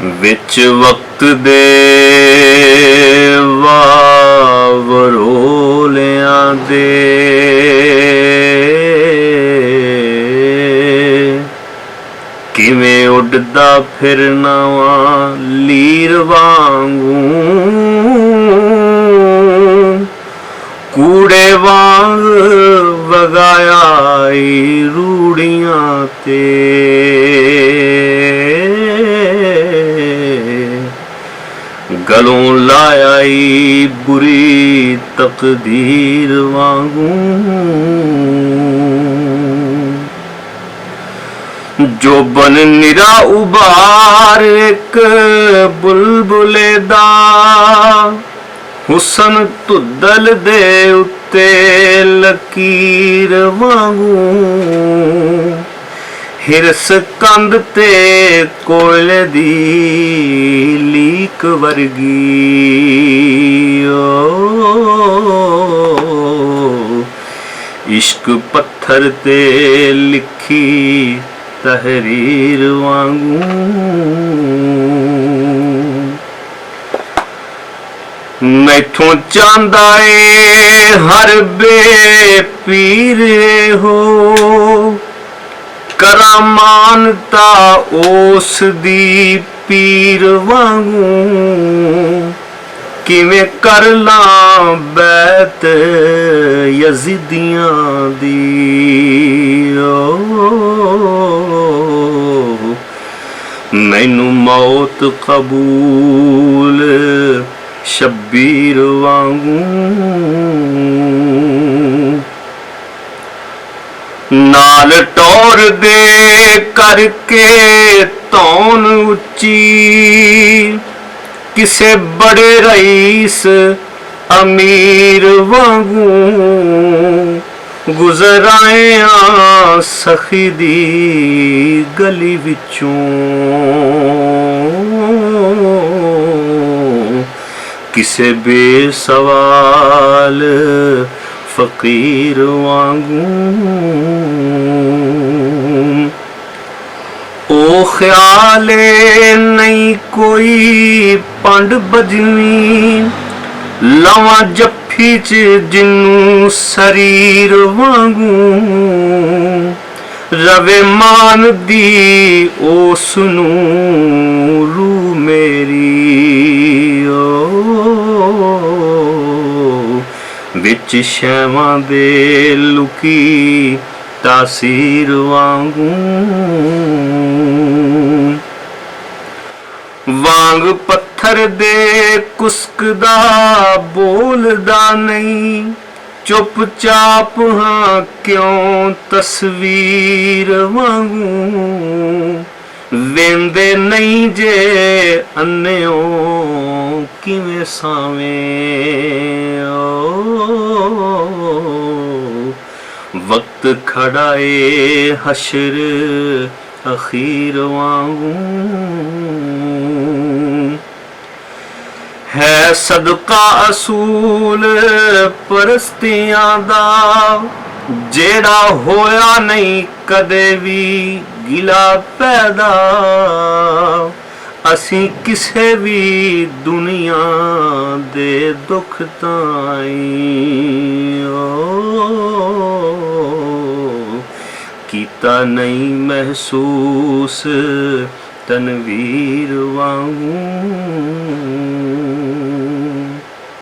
विच वक्त दे वावरोलियां दे किवें उड़दा फिरना वां लीर वांगू कूड़े वांग वगाया रूड़ियां ते गलों लाया बुरी तकदीर वांगू जो बन निरा उबार एक बुलबुले दा हुसन तुदल दे उत्ते लकीर वांगू हिरस कंध ते कोयले दी लीक वर्गी इश्क पत्थर ते लिखी तहरीर वांगू मैथों चांदा ए हर बेपीर हो करा मानता उस दी पीर वांगू किवें कर लां बैत यज़ीदियां दी मैनू मौत कबूल शब्बीर वांगू नाल टोर दे करके तौन उच्ची किसे बड़े रईस अमीर वांगू गुजराया सखी दी गली विचों किसे बेसवाल फकीर वांगू ओ ख्याले नहीं कोई पंड बजनी लवा जफ्फी च जिन्नू शरीर वांगू रवे मान दी ओसनू रू मेरी विच शैवां दे लुकी तासीर वांगू वांग पत्थर दे कुसकदा बोलदा नहीं चुपचाप हाँ क्यों तस्वीर वांगू वेंदे नहीं जे अन्नेओ किवें सावें वक्त खड़ा ए हशर अखीर वांगू है सदका असूल परस्तियां दा जेड़ा होया नहीं कदे भी गिला पैदा असी किसे भी दुनिया दे दुख ताई कीता नहीं महसूस तनवीर वांगू